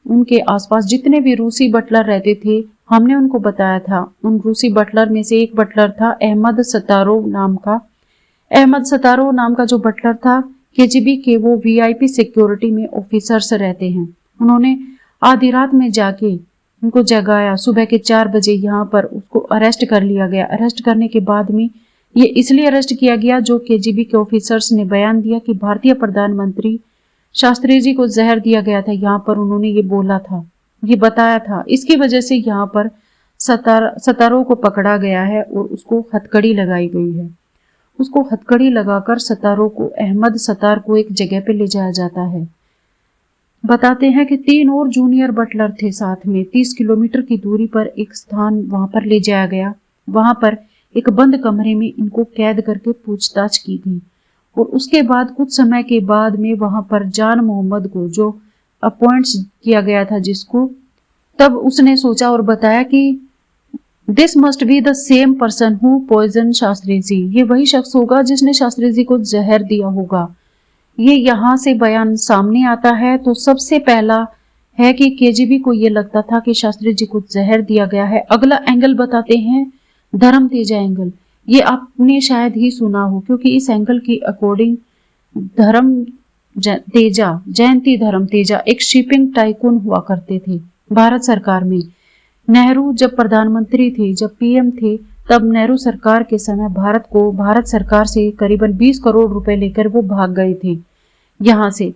उनके आसपास जितने भी रूसी बटलर रहते थे, हमने उनको बताया था। उन रूसी बटलर में से एक बटलर था अहमद सतारोव नाम का जो बटलर था, केजीबी के वो वीआईपी सिक्योरिटी में ऑफिसर्स रहते हैं। उन्होंने आधी रात में जाके उनको जगाया, सुबह के 4 बजे यहाँ पर उसको अरेस्ट कर लिया गया। अरेस्ट करने के बाद में ये इसलिए अरेस्ट किया गया, जो केजीबी के ऑफिसर्स ने बयान दिया कि भारतीय प्रधानमंत्री शास्त्री जी को जहर दिया गया था। यहाँ पर उन्होंने ये बोला था, ये बताया था। इसकी वजह से यहाँ पर सतारों को पकड़ा गया है और उसको हथकड़ी लगाई गई है। उसको हथकड़ी लगाकर सतारों को, अहमद सतार को एक जगह पे ले जाया जाता है। बताते हैं कि 3 और जूनियर बटलर थे साथ में। 30 किलोमीटर की दूरी पर एक स्थान वहां पर ले जाया गया। वहां पर एक बंद कमरे में इनको कैद करके पूछताछ की गई और उसके बाद कुछ समय के बाद में वहां पर जान मोहम्मद को, जो अपॉइंट्स किया गया था जिसको, तब उसने सोचा और बताया कि this must be the same person who poison Shastri ji. ये वही शख्स होगा जिसने शास्त्री जी को जहर दिया होगा। ये यहाँ से बयान सामने आता है। तो सबसे पहला है कि केजीबी को ये लगता था कि शास्त्री जी को जहर दिया गया है। अगला एंगल बताते हैं, धर्म तेजा एंगल। ये आपने शायद ही सुना हो, क्योंकि इस एंगल की अकॉर्डिंग जयंती धर्म तेजा एक शिपिंग टाइकून हुआ करते थे भारत सरकार में। नेहरू जब प्रधानमंत्री थे, जब पीएम थे, तब नेहरू सरकार के समय भारत सरकार से करीबन 20 करोड़ रुपए लेकर वो भाग गए थे यहाँ से।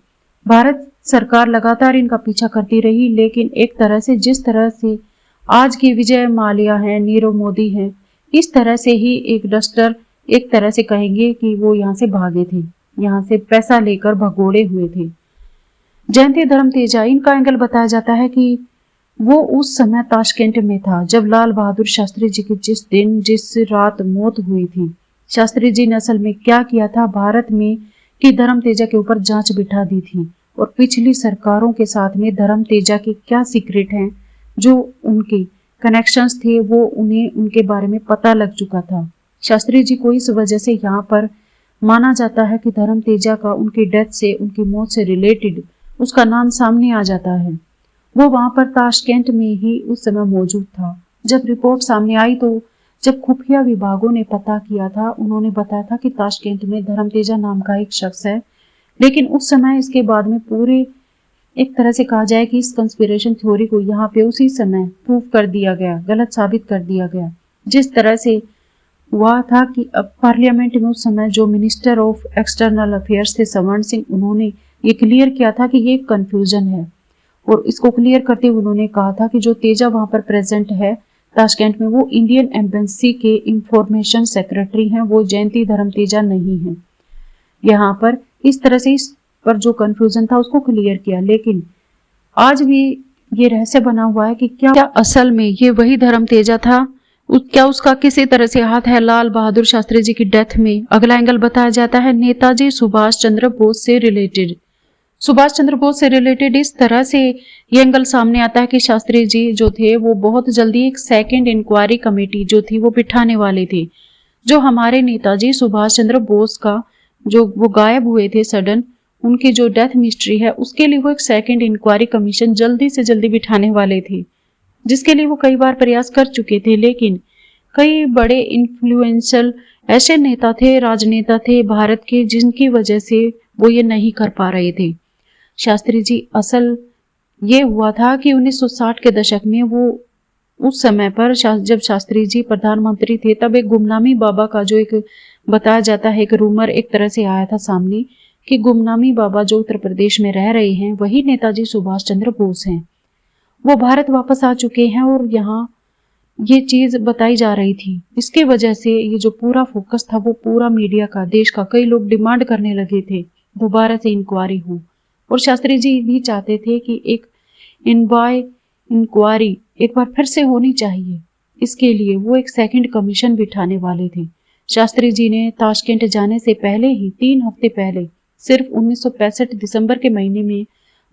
भारत सरकार लगातार इनका पीछा करती रही, लेकिन एक तरह से, जिस तरह से आज की विजय माल्या हैं, नीरव मोदी हैं, इस तरह से ही एक डस्टर, एक तरह से कहेंगे कि वो यहाँ से भागे थे, यहाँ से पैसा लेकर भगोड़े हुए थे। जयंती धर्म तेजा, इनका एंगल बताया जाता है कि वो उस समय ताशकंद में था जब लाल बहादुर शास्त्री जी की जिस रात मौत हुई थी। शास्त्री जी ने असल में क्या किया था, भारत में कि धर्म तेजा के ऊपर जांच बिठा दी थी और पिछली सरकारों के साथ में धर्म तेजा के क्या सीक्रेट हैं, जो उनके कनेक्शंस थे वो उन्हें उनके बारे में पता लग चुका था। शास्त्री जी को इस वजह से यहाँ पर माना जाता है कि धर्म तेजा का उनकी डेथ से, उनकी मौत से रिलेटेड उसका नाम सामने आ जाता है। वो वहां पर ताशकेंट में ही उस समय मौजूद था। जब रिपोर्ट सामने आई तो जब खुफिया विभागों ने पता किया था, उन्होंने बताया था कि ताशकेंट में धर्म तेजा नाम का एक शख्स है। लेकिन उस समय इसके बाद में पूरे एक तरह से कहा जाए कि इस कंस्पिरेशन थ्योरी को यहाँ पे उसी समय प्रूव कर दिया गया, गलत साबित कर दिया गया। जिस तरह से हुआ था कि अब पार्लियामेंट में उस समय जो मिनिस्टर ऑफ एक्सटर्नल अफेयर्स थे स्वर्ण सिंह, उन्होंने ये क्लियर किया था कि ये कंफ्यूजन है। और इसको क्लियर करते हुए उन्होंने कहा था कि जो तेजा वहां पर प्रेजेंट है ताशकेंट में, वो इंडियन एम्बेसी के इंफॉर्मेशन सेक्रेटरी हैं, वो जयंती धर्म तेजा नहीं है। यहाँ पर इस तरह से इस पर जो कंफ्यूजन था उसको क्लियर किया। लेकिन आज भी ये रहस्य बना हुआ है कि क्या असल में ये वही धर्म तेजा था, क्या उसका किसी तरह से हाथ है लाल बहादुर शास्त्री जी की डेथ में। अगला एंगल बताया जाता है नेताजी सुभाष चंद्र बोस से रिलेटेड। सुभाष चंद्र बोस से रिलेटेड इस तरह से ये एंगल सामने आता है कि शास्त्री जी जो थे वो बहुत जल्दी एक सेकंड इंक्वायरी कमेटी जो थी वो बिठाने वाले थे। जो हमारे नेताजी सुभाष चंद्र बोस का जो वो गायब हुए थे सडन, उनकी जो डेथ मिस्ट्री है उसके लिए वो एक सेकंड इंक्वायरी कमीशन जल्दी से जल्दी बिठाने वाले थे, जिसके लिए वो कई बार प्रयास कर चुके थे। लेकिन कई बड़े इन्फ्लुएंशियल ऐसे नेता थे, राजनेता थे भारत के, जिनकी वजह से वो ये नहीं कर पा रहे थे। शास्त्री जी असल ये हुआ था कि 1960 के दशक में वो उस समय पर जब शास्त्री जी प्रधानमंत्री थे, तब एक गुमनामी बाबा का जो एक बताया जाता है एक रूमर एक तरह से आया था सामने कि गुमनामी बाबा जो उत्तर प्रदेश में रह रहे हैं वही नेताजी सुभाष चंद्र बोस हैं। वो भारत वापस आ चुके हैं और यहाँ ये चीज बताई जा रही थी। इसके वजह से ये जो पूरा फोकस था वो पूरा मीडिया का, देश का, कई लोग डिमांड करने लगे थे दोबारा से इंक्वायरी हो। और शास्त्री जी भी चाहते थे कि एक इंक्वायरी एक बार फिर से होनी चाहिए। इसके लिए वो एक सेकंड कमीशन बिठाने वाले थे। शास्त्री जी ने ताशकेंट जाने से पहले ही 3 हफ्ते पहले सिर्फ 1965 दिसंबर के महीने में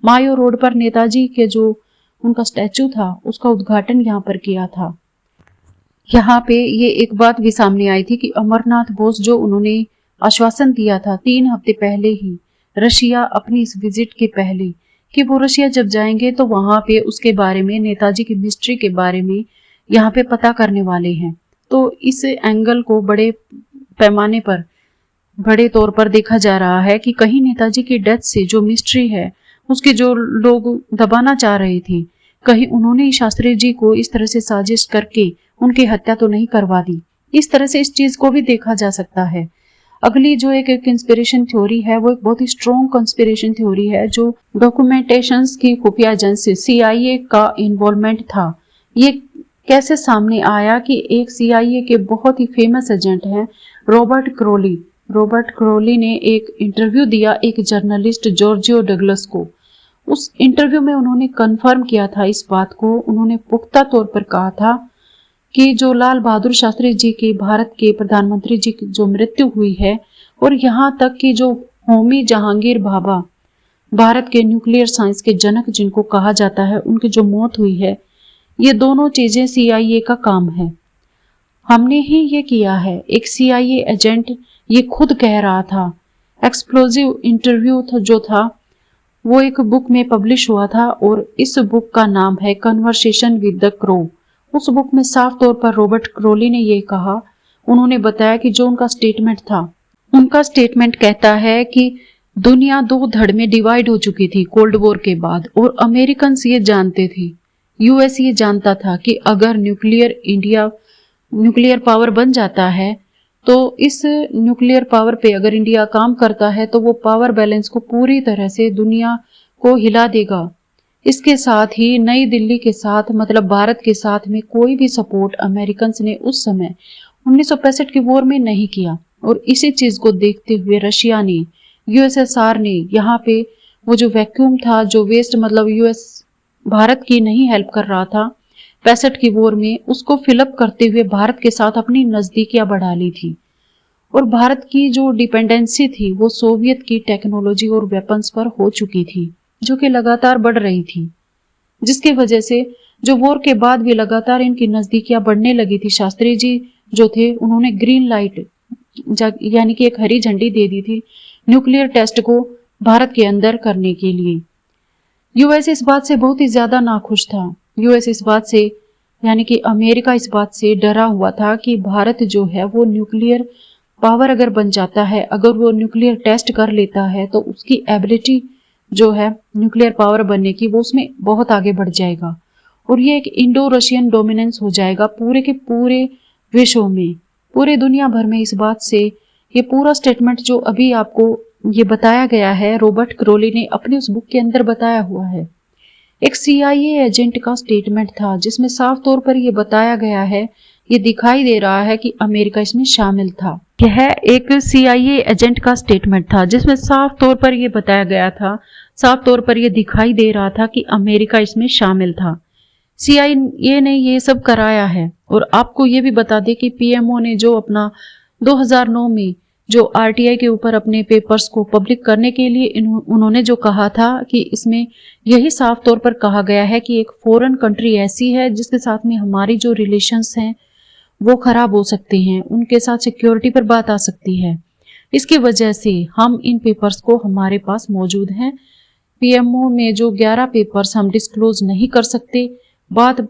मायो रोड पर नेताजी के जो उनका स्टैचू था उसका उद्घाटन यहाँ पर किया था। यहाँ पे ये एक बात भी सामने आई थी कि अमरनाथ बोस जो उन्होंने आश्वासन दिया था 3 हफ्ते पहले ही रशिया अपनी इस विजिट के पहले कि वो रशिया जब जाएंगे तो वहां पे उसके बारे में, नेताजी की मिस्ट्री के बारे में यहाँ पे पता करने वाले हैं। तो इस एंगल को बड़े पैमाने पर, बड़े तौर पर देखा जा रहा है कि कहीं नेताजी की डेथ से जो मिस्ट्री है उसके जो लोग दबाना चाह रहे थे, कहीं उन्होंने शास्त्री जी को इस तरह से साजिश करके उनकी हत्या तो नहीं करवा दी। इस तरह से इस चीज को भी देखा जा सकता है। अगली जो एक कंस्पिरेशन थ्योरी है वो एक बहुत ही स्ट्रॉन्ग कंस्पिरेशन थ्योरी है जो डॉक्यूमेंटेशंस की खुफिया एजेंसी CIA का इन्वॉल्वमेंट था। ये कैसे सामने आया कि एक CIA के बहुत ही फेमस एजेंट हैं रॉबर्ट क्रोली। रॉबर्ट क्रोली ने एक इंटरव्यू दिया एक जर्नलिस्ट जॉर्जियो डगलस को। उस इंटरव्यू में उन्होंने कंफर्म किया था इस बात को, उन्होंने पुख्ता तौर पर कहा था कि जो लाल बहादुर शास्त्री जी की, भारत के प्रधानमंत्री जी की जो मृत्यु हुई है, और यहाँ तक कि जो होमी जहांगीर भाभा, भारत के न्यूक्लियर साइंस के जनक जिनको कहा जाता है, उनकी जो मौत हुई है, ये दोनों चीजें CIA का काम है, हमने ही ये किया है। एक CIA एजेंट ये खुद कह रहा था। एक्सप्लोजिव इंटरव्यू जो था वो एक बुक में पब्लिश हुआ था और इस बुक का नाम है कन्वर्सेशन विद द क्रो। उस बुक में साफ तौर पर रॉबर्ट क्रोली ने ये कहा, उन्होंने बताया कि जो उनका स्टेटमेंट था, उनका स्टेटमेंट कहता है कि दुनिया 2 धड़ में डिवाइड हो चुकी थी कोल्ड वॉर के बाद, और अमेरिकन ये जानते थे, US ये जानता था कि अगर न्यूक्लियर पावर बन जाता है तो इस न्यूक्लियर पावर पे अगर इंडिया काम करता है तो वो पावर बैलेंस को पूरी तरह से दुनिया को हिला देगा। इसके साथ ही नई दिल्ली के साथ, मतलब भारत के साथ में कोई भी सपोर्ट अमेरिकन ने उस समय 1965 की वॉर में नहीं किया। और इसी चीज को देखते हुए रशिया ने, USSR ने यहाँ पे वो जो वैक्यूम था, जो वेस्ट, मतलब US भारत की नहीं हेल्प कर रहा था 65 की वॉर में, उसको फिलअप करते हुए भारत के साथ अपनी नजदीकियां बढ़ा ली थी। और भारत की जो डिपेंडेंसी थी वो सोवियत की टेक्नोलॉजी और वेपन्स पर हो चुकी थी, जो कि लगातार बढ़ रही थी, जिसकी वजह से जो वॉर के बाद भी लगातार इनकी नजदीकियां बढ़ने लगी थी। शास्त्री जी जो थे उन्होंने ग्रीन लाइट यानी कि एक हरी झंडी दे दी थी न्यूक्लियर टेस्ट को भारत के अंदर करने के लिए। यूएस इस बात से बहुत ही ज्यादा नाखुश था। यूएस इस बात से यानी कि अमेरिका इस बात से डरा हुआ था कि भारत जो है वो न्यूक्लियर पावर अगर बन जाता है, अगर वो न्यूक्लियर टेस्ट कर लेता है तो उसकी एबिलिटी जो है न्यूक्लियर पावर बनने की वो उसमें बहुत आगे बढ़ जाएगा और ये एक इंडो रशियन डोमिनेंस हो जाएगा पूरे के पूरे विश्व में, पूरे दुनिया भर में। इस बात से ये पूरा स्टेटमेंट जो अभी आपको ये बताया गया है, रॉबर्ट क्रोली ने अपनी उस बुक के अंदर बताया हुआ है। एक CIA एजेंट का स्टेटमेंट था जिसमें साफ तौर पर यह बताया गया है, ये दिखाई दे रहा है कि अमेरिका इसमें शामिल था। यह एक CIA एजेंट का स्टेटमेंट था जिसमें साफ तौर पर यह बताया गया था, साफ तौर पर यह दिखाई दे रहा था कि अमेरिका इसमें शामिल था। CIA ने ये सब कराया है। और आपको ये भी बता दें कि PMO ने जो अपना 2009 में जो RTI के ऊपर अपने पेपर्स को पब्लिक करने के लिए उन्होंने जो कहा था कि इसमें यही साफ तौर पर कहा गया है कि एक फॉरेन कंट्री ऐसी है जिसके साथ में हमारी जो रिलेशंस हैं वो खराब हो सकते हैं, उनके साथ सिक्योरिटी पर बात आ सकती है। इसकी वजह से हम इन पेपर्स को हमारे पास मौजूद हैं। PMO में जो 11 पेपर्स हम डिस्क्लोज नहीं कर सकते, बात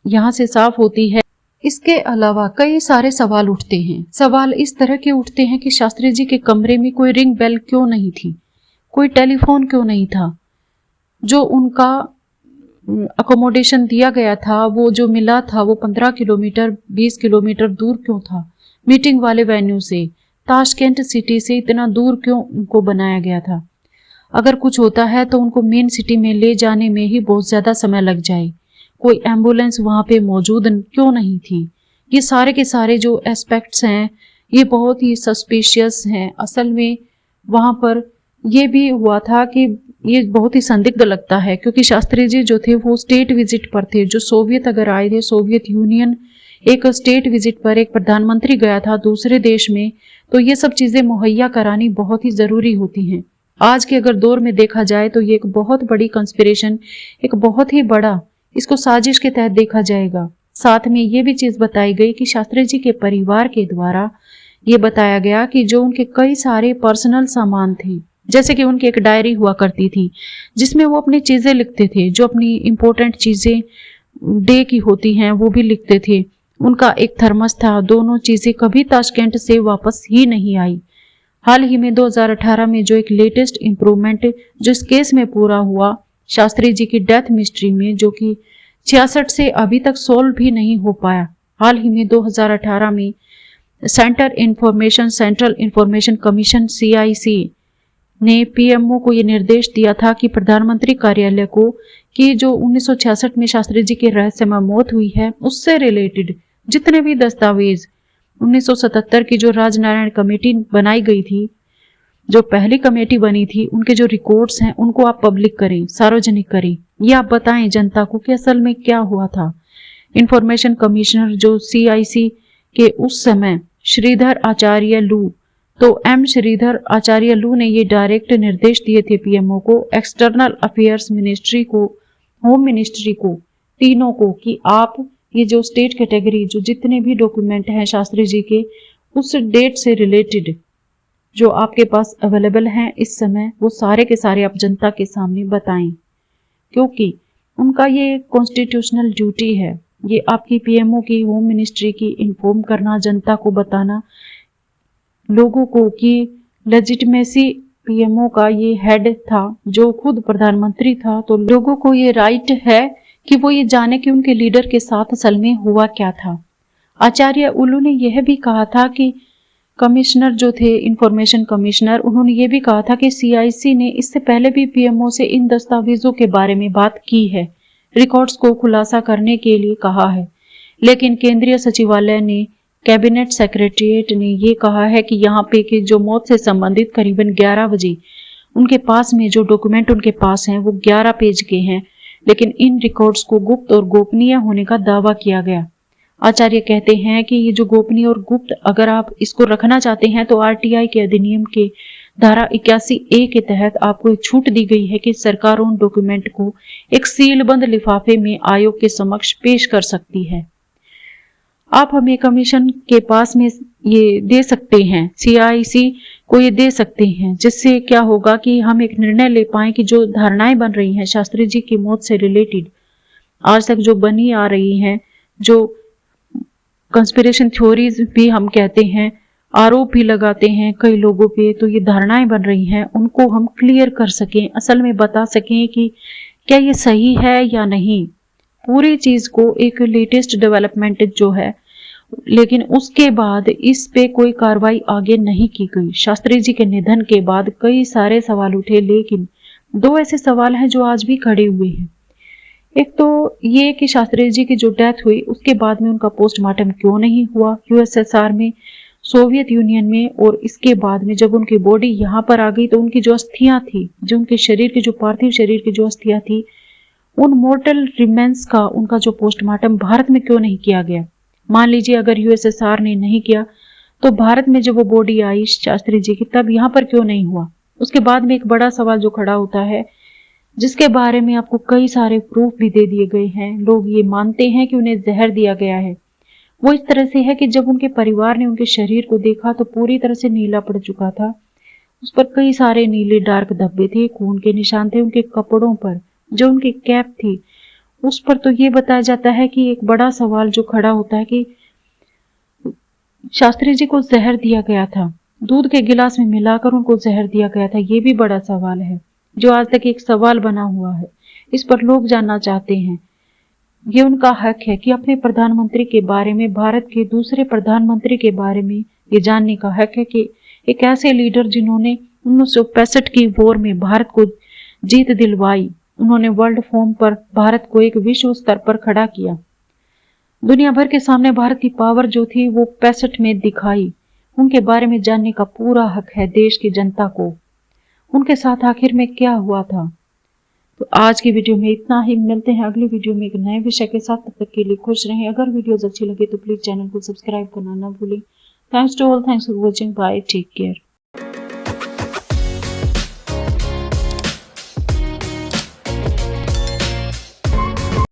यहाँ से साफ होती है। इसके अलावा कई सारे सवाल उठते हैं। सवाल इस तरह के उठते हैं कि शास्त्री जी के कमरे में कोई रिंग बेल क्यों नहीं थी, कोई टेलीफोन क्यों नहीं था, जो उनका अकोमोडेशन दिया गया था, वो जो मिला था वो 15 किलोमीटर 20 किलोमीटर दूर क्यों था मीटिंग वाले वेन्यू से, ताशकेंट सिटी से इतना दूर क्यों उनको बनाया गया था। अगर कुछ होता है तो उनको मेन सिटी में ले जाने में ही बहुत ज्यादा समय लग जाए, कोई एम्बुलेंस वहां पे मौजूद क्यों नहीं थी। ये सारे के सारे जो एस्पेक्ट्स हैं ये बहुत ही सस्पिशियस हैं। असल में वहां पर ये भी हुआ था कि ये बहुत ही संदिग्ध लगता है क्योंकि शास्त्री जी जो थे वो स्टेट विजिट पर थे। जो सोवियत अगर आए थे, सोवियत यूनियन एक स्टेट विजिट पर एक प्रधानमंत्री गया था दूसरे देश में, तो ये सब चीजें मुहैया करानी बहुत ही जरूरी होती हैं। आज के अगर दौर में देखा जाए तो ये एक बहुत बड़ी कंस्पिरेशन, एक बहुत ही बड़ा इसको साजिश के तहत देखा जाएगा। साथ में ये भी चीज बताई गई कि शास्त्री जी के परिवार के द्वारा ये बताया गया कि जो उनके कई सारे पर्सनल सामान थे, जैसे कि उनकी एक डायरी हुआ करती थी जिसमें वो अपनी चीजें लिखते थे, जो अपनी इंपॉर्टेंट चीजें डे की होती हैं वो भी लिखते थे। उनका एक थर्मस था, दोनों चीजें कभी ताशकेंट से वापस ही नहीं आई। हाल ही में 2018 में जो एक लेटेस्ट इंप्रूवमेंट जो इस केस में पूरा हुआ शास्त्री जी की डेथ मिस्ट्री में, जो कि 66 से अभी तक सोल्व भी नहीं हो पाया। हाल ही में 2018 में सेंट्रल इंफॉर्मेशन कमीशन CIC ने PMO को ये निर्देश दिया था कि प्रधानमंत्री कार्यालय को कि जो 1966 में शास्त्री जी की रहस्यमय मौत हुई है उससे रिलेटेड जितने भी दस्तावेज 1977 की जो राजनारायण कमेटी बनाई गई थी, जो पहली कमेटी बनी थी, उनके जो रिकॉर्ड्स हैं उनको आप पब्लिक करें, सार्वजनिक करें। ये आप बताएं जनता को कि असल में क्या हुआ था। इंफॉर्मेशन कमिश्नर जो CIC के उस समय श्रीधर आचार्य लू, तो M श्रीधर आचार्य लू ने ये डायरेक्ट निर्देश दिए थे PMO को, एक्सटर्नल अफेयर्स मिनिस्ट्री को, होम मिनिस्ट्री को, तीनों को, कि आप ये जो स्टेट कैटेगरी जो जितने भी डॉक्यूमेंट हैं शास्त्री जी के उस डेट से रिलेटेड जो आपके पास अवेलेबल हैं इस समय, वो सारे के सारे आप जनता के सामने बताएं, क्योंकि उनका ये कॉन्स्टिट्यूशनल ड्यूटी है। ये आपकी PMO की, होम मिनिस्ट्री की इन्फॉर्म करना, जनता को बताना लोगों को कि लेजिटिमेसी PMO का ये हेड था जो खुद प्रधानमंत्री था, तो लोगों को ये राइट है कि वो ये जाने कि उनके लीडर के साथ असल में हुआ क्या था। आचार्य उल्लू ने यह भी कहा था कि कमिश्नर जो थे इंफॉर्मेशन कमिश्नर, उन्होंने ये भी कहा था कि CIC ने इससे पहले भी PMO से इन दस्तावेजों के बारे में बात की है, रिकॉर्ड्स को खुलासा करने के लिए कहा है, लेकिन केंद्रीय सचिवालय ने, कैबिनेट सेक्रेटरीट ने ये कहा है कि यहाँ पे कि जो मौत से संबंधित करीबन 11 बजे उनके पास में जो डॉक्यूमेंट उनके पास हैं वो 11 पेज के हैं, लेकिन इन रिकॉर्ड्स को गुप्त और गोपनीय होने का दावा किया गया। आचार्य कहते हैं कि ये जो गोपनीय और गुप्त अगर आप इसको रखना चाहते हैं तो आरटीआई के अधिनियम के धारा 81A के तहत आपको एक छूट दी गई है कि सरकार उन डॉक्यूमेंट को एक सीलबंद लिफाफे में आयोग के समक्ष पेश कर सकती है। आप हमें कमीशन के पास में ये दे सकते हैं, CIC को ये दे सकते हैं, जिससे क्या होगा कि हम एक निर्णय ले पाए कि जो धारणाएं बन रही हैं शास्त्री जी की मौत से रिलेटेड आज तक जो बनी आ रही हैं, जो कंस्पिरेशन थ्योरीज भी हम कहते हैं, आरोप भी लगाते हैं कई लोगों पे, तो ये धारणाएं बन रही हैं उनको हम क्लियर कर सकें, असल में बता सकें कि क्या ये सही है या नहीं। पूरी चीज को एक लेटेस्ट डेवलपमेंट जो है, लेकिन उसके बाद इस पे कोई कार्रवाई आगे नहीं की गई। शास्त्री जी के निधन के बाद कई सारे सवाल उठे, लेकिन दो ऐसे सवाल हैं जो आज भी खड़े हुए हैं। एक तो ये कि शास्त्री जी की जो डेथ हुई उसके बाद में उनका पोस्टमार्टम क्यों नहीं हुआ USSR में, सोवियत यूनियन में, और इसके बाद में जब उनकी बॉडी यहाँ पर आ गई तो उनकी जो अस्थियां थी, जो उनके शरीर की जो पार्थिव शरीर की जो अस्थियां थी, उन मोर्टल रिमेन्स का उनका जो पोस्टमार्टम भारत में क्यों नहीं किया गया। मान लीजिए अगर USSR ने नहीं किया तो भारत में जब वो बॉडी आई शास्त्री जी की तब यहाँ पर क्यों नहीं हुआ। उसके बाद में एक बड़ा सवाल जो खड़ा होता है, जिसके बारे में आपको कई सारे प्रूफ भी दे दिए गए हैं, लोग ये मानते हैं कि उन्हें जहर दिया गया है। वो इस तरह से है कि जब उनके परिवार ने उनके शरीर को देखा तो पूरी तरह से नीला पड़ चुका था, उस पर कई सारे नीले डार्क धब्बे थे, खून के निशान थे उनके कपड़ों पर, जो उनकी कैप थी उस पर। तो ये बताया जाता है कि एक बड़ा सवाल जो खड़ा होता है कि शास्त्री जी को जहर दिया गया था, दूध के गिलास में मिलाकर उनको जहर दिया गया था, ये भी बड़ा सवाल है जो आज तक एक सवाल बना हुआ है। इस पर लोग जानना चाहते हैं। ये उनका हक है कि अपने प्रधानमंत्री के बारे में, भारत के दूसरे प्रधानमंत्री के बारे में ये जानने का हक है कि एक ऐसे लीडर जिन्होंने 1965 की वॉर में भारत को जीत दिलवाई, उन्होंने वर्ल्ड फोरम पर भारत को एक विश्व स्तर पर खड़ा किया, दुनिया भर के सामने भारत की पावर जो थी वो 65 में दिखाई, उनके बारे में जानने का पूरा हक है देश की जनता को। उनके साथ आखिर में क्या हुआ था। तो आज की वीडियो में इतना ही, मिलते हैं अगली वीडियो में एक नए विषय के साथ। तब तक के लिए खुश रहें। अगर वीडियोस अच्छी लगे तो प्लीज चैनल को सब्सक्राइब करना ना भूलें। Thanks to all, thanks for watching, bye, take care.